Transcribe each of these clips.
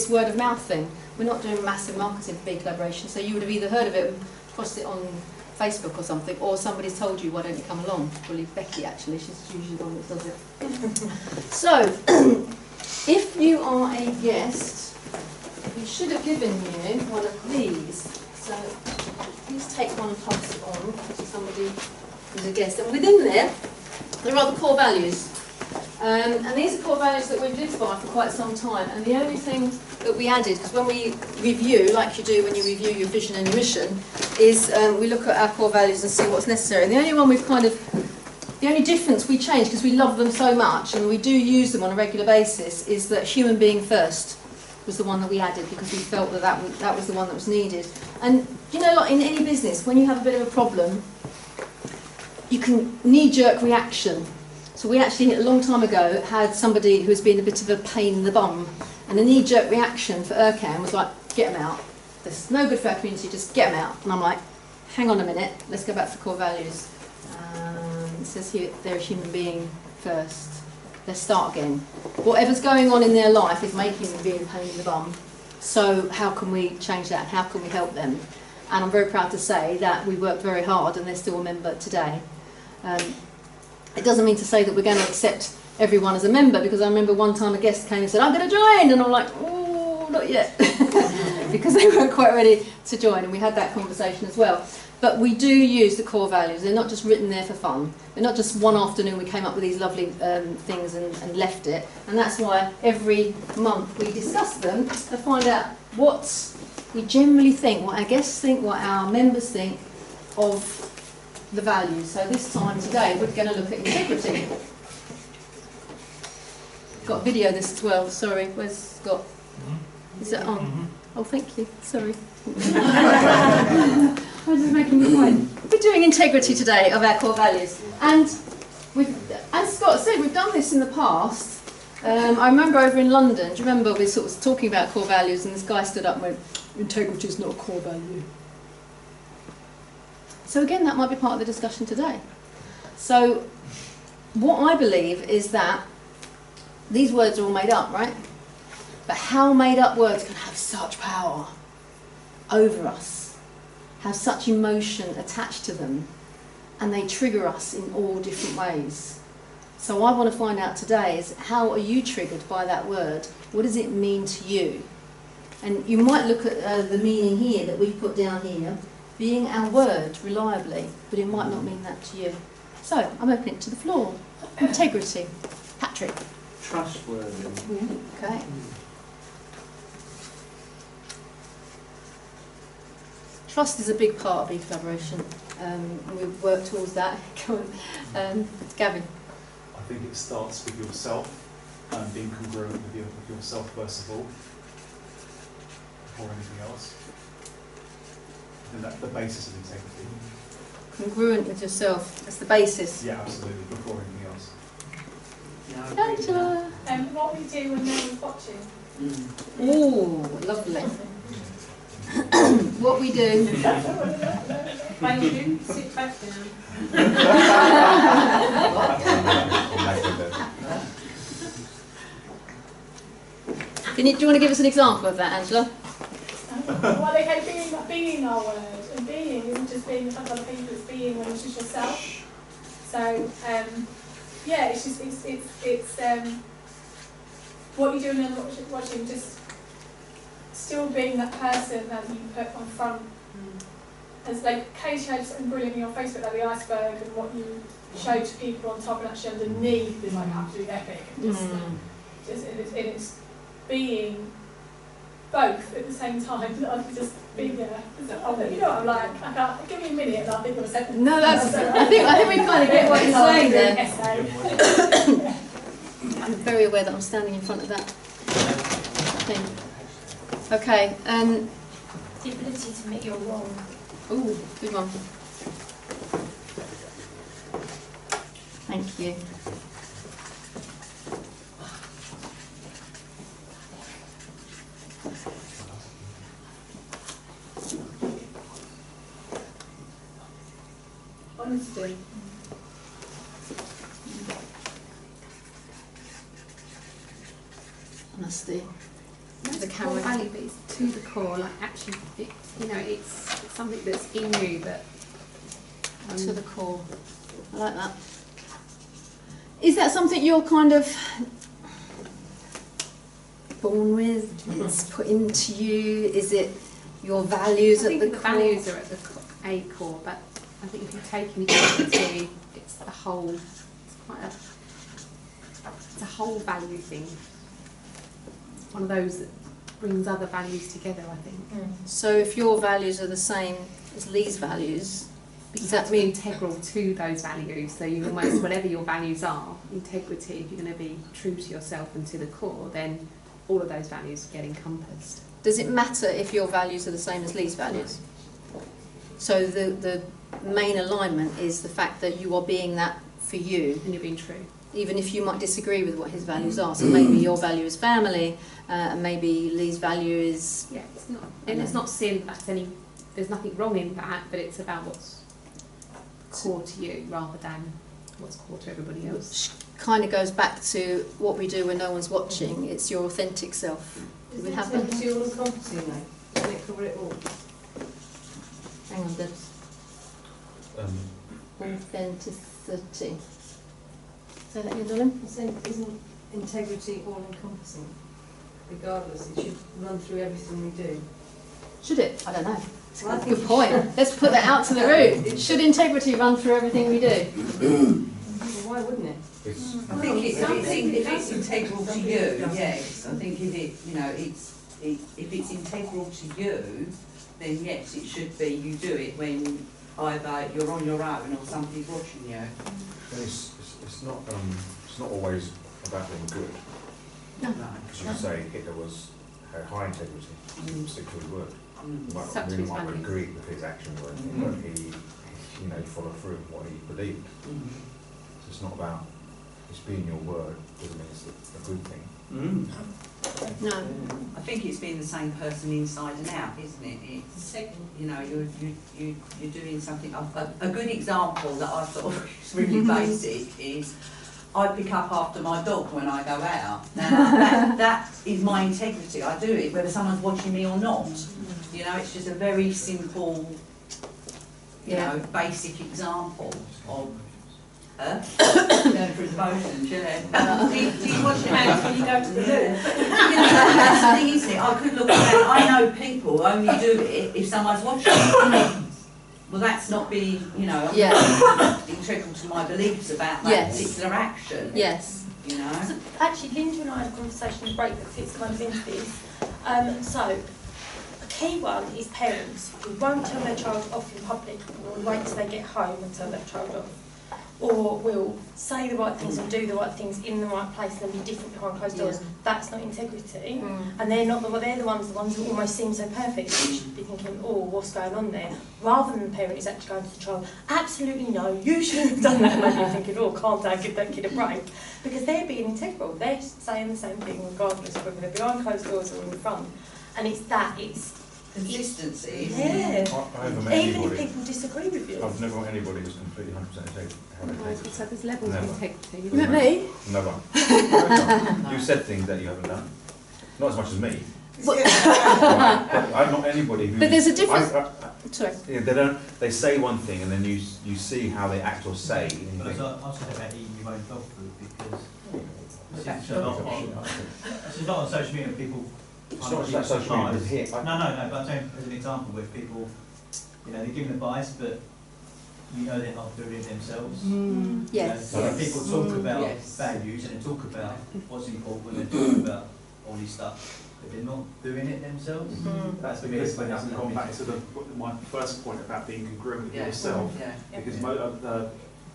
it's word of mouth thing. We're not doing massive marketing for BeCollaboration, so you would have either heard of it and posted it on Facebook or something, or somebody's told you, why don't you come along? Probably Becky, actually, she's usually the one that does it. So, if you are a guest, we should have given you one of these. So, please take one and pass it on to somebody who's a guest. And within there are the core values. And these are core values that we've lived by for quite some time. And the only thing that we added, because when we review, like you do when you review your vision and your mission, is we look at our core values and see what's necessary. And the only one we've the only difference we changed, because we love them so much and we do use them on a regular basis, is that human being first was the one that we added, because we felt that that was the one that was needed. And you know, like in any business, when you have a bit of a problem, you can knee-jerk reaction. So we actually, a long time ago, had somebody who was being a bit of a pain in the bum, and the knee-jerk reaction for Ercan was like, get them out. This is no good for our community, just get them out. And I'm like, hang on a minute, let's go back to core values. It says here, they're a human being first. Let's start again. Whatever's going on in their life is making them be a pain in the bum. So how can we change that? How can we help them? And I'm very proud to say that we worked very hard, and they're still a member today. It doesn't mean to say that we're going to accept everyone as a member, because I remember one time a guest came and said, I'm going to join, and I'm like, oh, not yet, because they weren't quite ready to join, and we had that conversation as well. But we do use the core values. They're not just written there for fun. They're not just one afternoon we came up with these lovely things and left it, and that's why every month we discuss them to find out what we generally think, what our guests think, what our members think of the values. So this time today we're going to look at integrity. Got a video of this as well, sorry, where's Scott? Is it on? Oh, thank you, sorry. I was just making the point. We're doing integrity today of our core values. And as Scott said, we've done this in the past. I remember over in London, do you remember we were sort of talking about core values, and this guy stood up and went, integrity is not a core value. So again, that might be part of the discussion today. So what I believe is that these words are all made up, right? But how made up words can have such power over us, have such emotion attached to them, and they trigger us in all different ways. So I want to find out today is, how are you triggered by that word? What does it mean to you? And you might look at the meaning here that we've put down here, being our word reliably, but it might not mean that to you. So I'm opening it to the floor. Integrity. Patrick. Trustworthy. Okay. Trust is a big part of BeCollaboration. We've worked towards that. Gavin. I think it starts with yourself, being congruent with yourself first of all, before anything else. And that's the basis of integrity. Congruent with yourself. That's the basis. Yeah, absolutely. Before anything else. Angela. What we do when no one's watching. Oh, lovely. What we do. When you sit back down. Do you want to give us an example of that, Angela? Well, okay, being our word, and being isn't just being in front of other people, it's being when it's just yourself. So, yeah, it's just, it's what you do when you're watching, just still being that person that you put on front. As like Katie had something brilliant on your Facebook, like the iceberg, and what you showed to people on top and actually underneath is like absolutely epic. And it's being both at the same time. Just being there. You know what I'm like? I can't, give me a minute and I'll think of a sentence. No, that's. I think we kind of get what you're saying there. I'm very aware that I'm standing in front of that thing. Okay. The ability to admit you're wrong. Ooh, good one. Thank you. Honesty. Honesty. The core value, but it's to the core, like actually, it's something that's in you, but To the core. I like that. Is that something you're kind of born with? It's put into you? Is it your values I think at the the core? values are at the core, but I think if you take integrity, it's the whole. It's a whole value thing. One of those that brings other values together, I think. So if your values are the same as Lee's values, does that mean integral to those values? So you almost, whatever your values are, integrity, if you're going to be true to yourself and to the core, then all of those values get encompassed. does it matter if your values are the same as Lee's values? So the main alignment is the fact that you are being that for you, And you're being true. even if you might disagree with what his values are. So maybe your value is family, and maybe Lee's value is... Yeah, it's not, and it's not sin, there's nothing wrong in that, but it's about what's core to you rather than what's core to everybody else. Kind of goes back to what we do when no one's watching. It's your authentic self. Do we have that? Integrity all encompassing though? Doesn't it cover it all? Hang on, Debs. Authenticity. Say that again, darling. I'm saying, isn't integrity all encompassing? Regardless, it should run through everything we do. Should it? I don't know. Well, I think Good point. Let's put that out to the room. Should integrity run through everything we do? Well, why wouldn't it? I think if it's integral to you, yes. I think if if it's integral to you, then yes, it should be. You do it when either you're on your own or somebody's watching you. It's not always about being good. No. Because you say Hitler was had high integrity, stick to his word. You might Stuck not to really his might not values. agree with his action word, but he followed through with what he believed. So it's not about it's being your word doesn't mean it's a good thing. No. I think it's being the same person inside and out, isn't it? It's you're doing something. A good example that I thought was really basic is I pick up after my dog when I go out. Now that is my integrity. I do it whether someone's watching me or not. It's just a very simple, basic example of. Going through the motions, yeah. Do you wash your hands when you go to the loo? That's the thing, isn't it? I could look around. I know people only do it if someone's watching. Well, that's not being, I'm integral to my beliefs about that particular action. Yes. So actually, Linda and I had a conversation in break that fits kind of into this. So, a key one is parents who won't tell their child off in public or wait till they get home and tell their child off. Or will say the right things and do the right things in the right place and then be different behind closed doors. That's not integrity. And they're the ones who almost seem so perfect. You should be thinking, oh, what's going on there? Rather than the parent is actually going to the child, absolutely no, you shouldn't have done that. And maybe you're thinking, oh, calm down, give that kid a break. Because they're being integral. They're saying the same thing regardless of whether they're behind closed doors or in the front. And it's consistency. Yeah. I've never met Even anybody. if people disagree with you. I've never met anybody who's completely 100% integrity. So there's levels of integrity. You met me? Never. You've said things that you haven't done. Not as much as me. What? Right, but I'm not anybody who. But there's a difference. Sorry. Yeah, they say one thing and then you see how they act or say. And But you think, I was talking about eating your own dog food because there's a lot on social media people. it's not just that social media, it's here. No, but I'm saying as an example where people, they're giving advice, but they're not doing it themselves. Yes. So people talk about values and they talk about what's important and they talk about all this stuff, but they're not doing it themselves. That's the Because biggest when thing. I've gone back to my first point about being congruent with yourself, because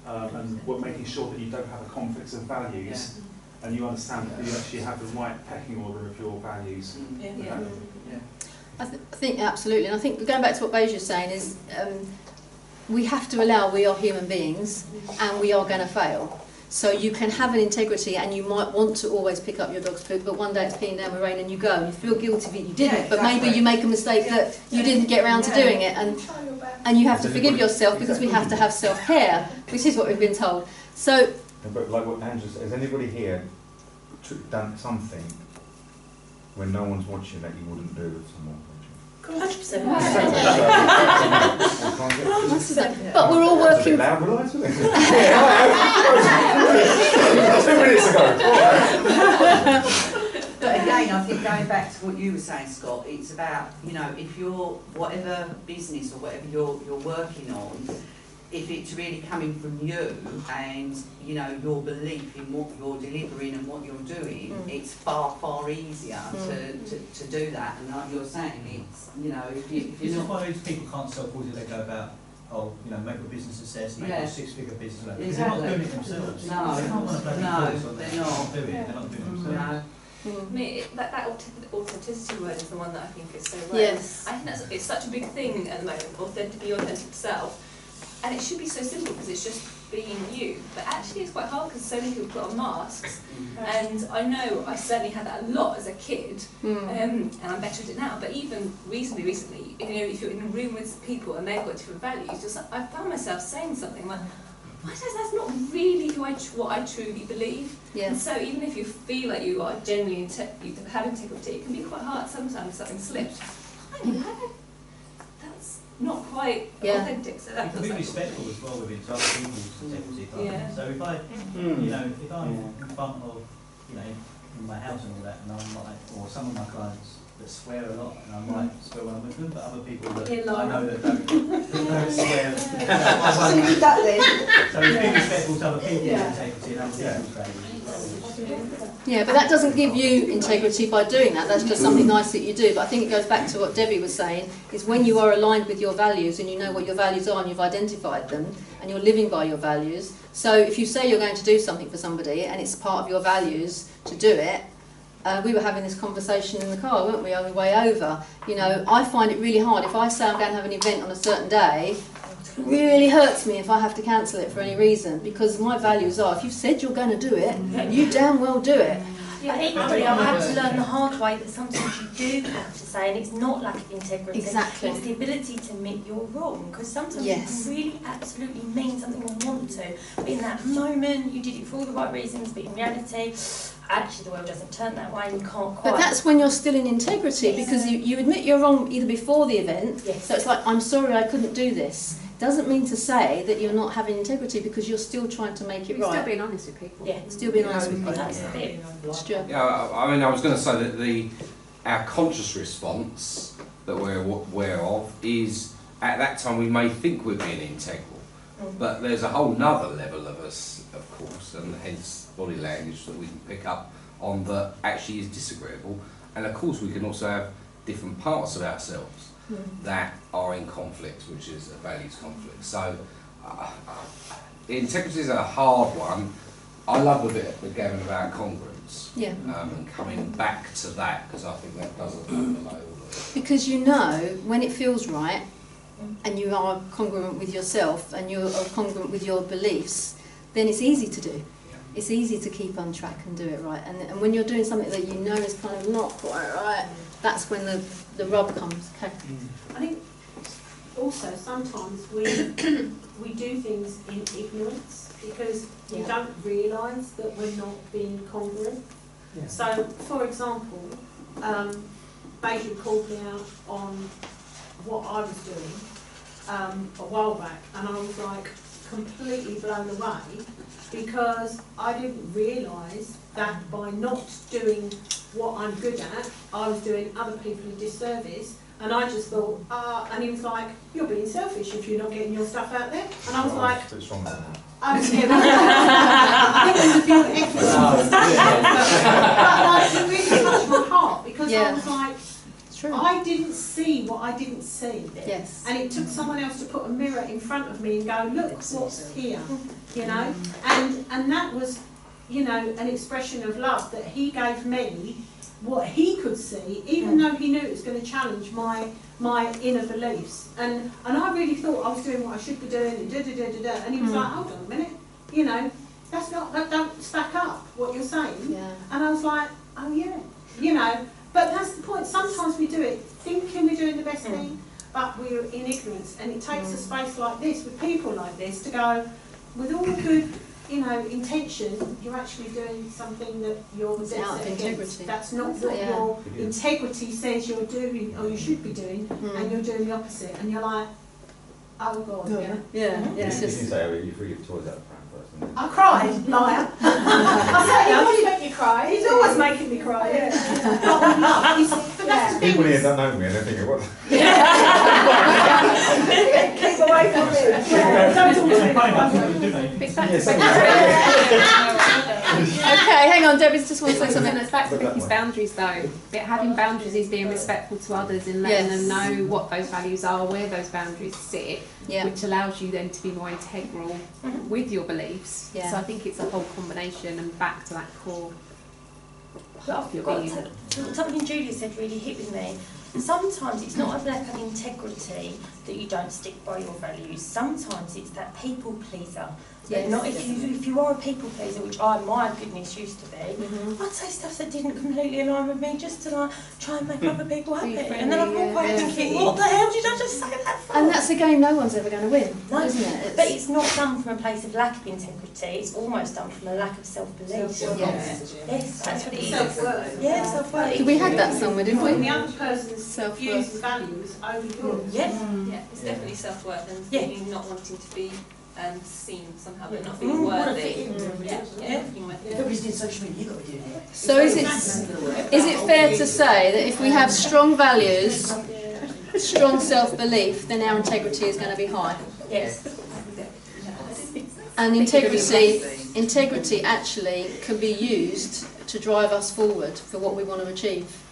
and making sure that you don't have a conflict of values, and you understand that you actually have the right pecking order of your values. I think absolutely, and I think going back to what Beja's saying is we have to allow we are human beings and we are going to fail. So you can have an integrity and you might want to always pick up your dog's poop, but one day it's peeing down with rain and you go and you feel guilty that you didn't, but maybe you make a mistake that you didn't get around to doing it, and you have to forgive yourself because we have to have self-care, which is what we've been told. So, but like what Angela said, has anybody here done something when no one's watching that you wouldn't do with someone watching? 100%. But we're all That's a working. bit loud, realised, wasn't it? 2 minutes ago. But again, I think going back to what you were saying, Scott, it's about, you know, if you're, whatever business or whatever you're working on, if it's really coming from you and, you know, your belief in what you're delivering and what you're doing, it's far, far easier to do that. And like you're saying, it's, you know, if This you're is not... why those people can't self-audit, they go about, oh, you know, make a business success, make Yeah. a 6-figure business. Because Exactly. they're not doing it themselves. No. They can't want to bloody No, course on they're that. not. They're doing it, they're not doing it themselves. No. I mean, that authenticity word is the one that I think is so right. Yes. I think it's such a big thing at the moment, be authentic self. And it should be so simple because it's just being you. But actually it's quite hard because so many people put on masks. And I know I certainly had that a lot as a kid, and I'm better at it now. But even recently, you know, if you're in a room with people and they've got different values, just I found myself saying something like, that's not really what I truly believe. Yeah. And so even if you feel like you are genuinely you have integrity, it can be quite hard sometimes. Something slips. That's not quite authentic. So that You can be feels like respectful as well with it, to other people's integrity. can't you? Yeah. So if I, you know, if I'm in front of, you know, in my house and all that, and I'm like, or some of my clients that swear a lot, and I might swear when I'm with them, but other people that I know that don't swear. So it's being respectful to other people's integrity and other people's values as well. Yeah, but that doesn't give you integrity by doing that. That's just something nice that you do. But I think it goes back to what Debbie was saying, is when you are aligned with your values and you know what your values are and you've identified them and you're living by your values. So if you say you're going to do something for somebody and it's part of your values to do it, we were having this conversation in the car, weren't we, on the way over. You know, I find it really hard. If I say I'm going to have an event on a certain day, it really hurts me if I have to cancel it for any reason, because my values are, if you've said you're going to do it, you damn well do it. Yeah, equally, I've had to learn the hard way that sometimes you do have to say, and it's not lack of integrity. Exactly. It's the ability to admit you're wrong, because sometimes Yes. you can really absolutely mean something and want to, but in that moment you did it for all the right reasons, but in reality, actually the world doesn't turn that way and you can't quite. But that's when you're still in integrity, because you admit you're wrong either before the event, so it's like, I'm sorry I couldn't do this. Doesn't mean to say that you're not having integrity, because you're still trying to make it You're right. still being honest with people. Yeah. Still being honest with people. That's the bit. Stuart. Yeah, I mean, I was going to say that our conscious response that we're aware of is, at that time we may think we're being integral, but there's a whole nother level of us, of course, and hence body language that we can pick up on that actually is disagreeable. And of course we can also have different parts of ourselves that are in conflict, which is a values conflict. So integrity is a hard one. I love the bit with Gavin about congruence, and coming back to that, because I think that doesn't overlay all of it. Because you know when it feels right, and you are congruent with yourself, and you are congruent with your beliefs, then it's easy to do. It's easy to keep on track and do it right. And when you're doing something that you know is kind of not quite right, that's when the rub comes. Okay. I think also sometimes we do things in ignorance because we don't realise that we're not being congruent. Yeah. So, for example, Beijing called me out on what I was doing a while back, and I was like completely blown away because I didn't realise that by not doing what I'm good at, I was doing other people a disservice. And I just thought, and he was like, you're being selfish if you're not getting your stuff out there. And I was like, What's wrong with that? I think there's a few extras. But like, it really touched my heart because I was like, I didn't see what I didn't see. Yes. And it took someone else to put a mirror in front of me and go, look what's here, you know? And that was, you know, an expression of love that he gave me, what he could see, even though he knew it was going to challenge my inner beliefs. And I really thought I was doing what I should be doing, and da-da-da-da-da. And he was like, hold on a minute, you know, that don't stack up, what you're saying. Yeah. And I was like, oh yeah, you know. But that's the point. Sometimes we do it thinking we're doing the best thing, but we're in ignorance. And it takes a space like this, with people like this, to go, with all the good you know, intention, you're actually doing something that you're It's dead out of set integrity. against. That's not what Yeah. your integrity says you're doing or you should be doing, and you're doing the opposite. And you're like, oh God, yeah. Yeah, You it's didn't just. say, oh, you threw your toys out the pram first, didn't you? I cried, liar. I said, he always make you cry. He's always making me cry. Yeah. But that's the People thing. here don't know me and they think, what? Keep away from me. Yeah, don't talk to me. Okay, hang on, Debbie just wants to say something. It's back to Vicky's boundaries though. Having boundaries is being respectful to others and letting them know what those values are, where those boundaries sit, which allows you then to be more integral with your beliefs. Yeah. So I think it's a whole combination and back to that core. Something Julia said really hit with me. Sometimes it's not a lack of integrity that you don't stick by your values. Sometimes it's that people pleaser. Yes. Not if you are a people pleaser, which I, my goodness, used to be. I'd say stuff that didn't completely align with me just to like try and make other people happy. And then I'd walk away thinking, what the hell did I just say that for? And that's a game no one's ever going to win, No, isn't it? but it's not done from a place of lack of integrity. It's almost done from a lack of self-belief. Yes, that's what it is. Self-worth. Yeah, self-worth. We had that somewhere, didn't Putting we? the other person's views and values over yours. Yeah, it's definitely self-worth and feeling not wanting to be seen somehow, but not feeling worthy. Everybody's doing social media, you've got to be doing it. So is it fair to say that if we have strong values, strong self-belief, then our integrity is going to be high? Yes. And integrity actually can be used to drive us forward for what we want to achieve.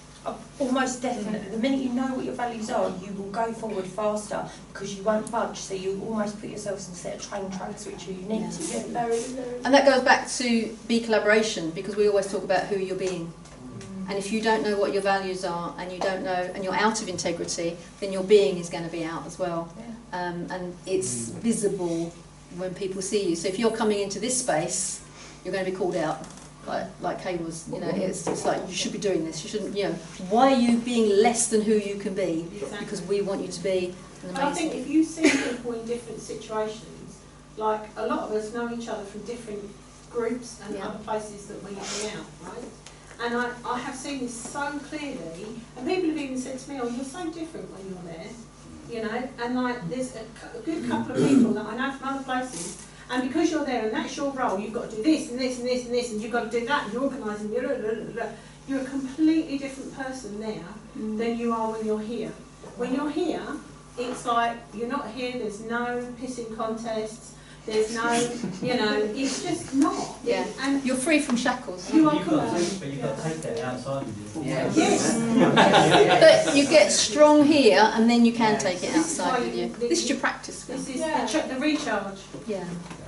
Almost definitely. The minute you know what your values are, you will go forward faster because you won't budge. So you almost put yourself in a set of train tracks which are unique to you. And that goes back to BeCollaboration, because we always talk about who you're being. And if you don't know what your values are, and you don't know, and you're out of integrity, then your being is going to be out as well. And it's visible when people see you. So if you're coming into this space, you're going to be called out. Like Kay was, you know, it's like you should be doing this. You shouldn't, you know. Why are you being less than who you can be? Exactly. Because we want you to be an And I amazing. think if you see people in different situations, like a lot of us know each other from different groups and other places that we hang out, right? And I have seen this so clearly, and people have even said to me, oh, you're so different when you're there, you know, and like there's a good couple of people that I know from other places. And because you're there and that's your role, you've got to do this and this and this and this, and you've got to do that, and you're organising, you're a completely different person there than you are when you're here. When you're here, it's like you're not here, there's no pissing contests, there's no, you know, it's just not. Yeah, and you're free from shackles. You are But you've got to take that outside of you. Yes. But you get strong here, and then you can take it outside with you. This is your practice. This is the recharge. Yeah.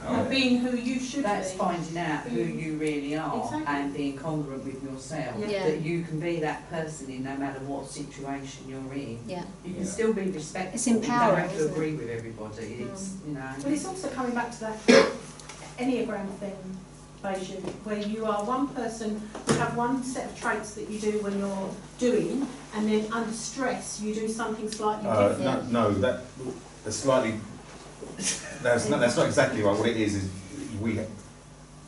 Of being who you should That's be. finding out who you really are and being congruent with yourself. Yeah. That you can be that person in no matter what situation you're in. Yeah. You can still be respectful. It's empowering, You don't have to isn't it? agree with everybody. It's, you know. But it's also coming back to that Enneagram thing, Beijing, where you are one person, you have one set of traits that you do when you're doing, and then under stress you do something slightly different. No, that's slightly. That's not exactly right. What it is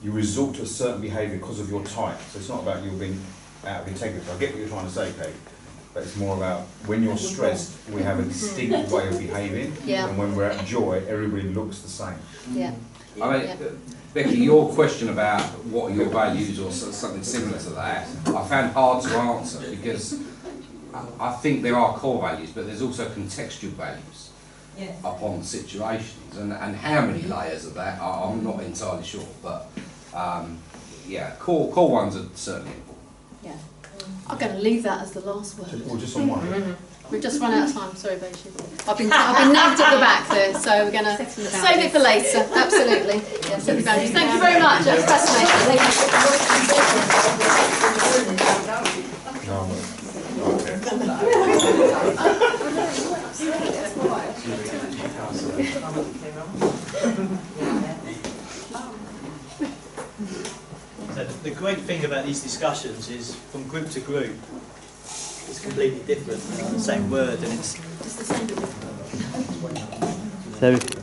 you resort to a certain behaviour because of your type. So it's not about you being out of integrity. I get what you're trying to say, Kate, but it's more about when you're stressed, we have a distinct way of behaving, and when we're at joy, everybody looks the same. Yeah. I mean, Becky, your question about what are your values or something similar to that, I found hard to answer because I think there are core values, but there's also contextual values. Yes. Upon situations, and how many layers of that, I'm not entirely sure, but yeah, core ones are certainly important. Yeah. I'm going to leave that as the last word. Or just on one. We've just run out of time, sorry, Beijing. I've been nabbed at the back there, so we're going to save it for later. Absolutely. Yeah, set the boundaries. Thank you very much. That was fascinating. So the great thing about these discussions is from group to group, it's completely different. The same word, and it's Just the same. so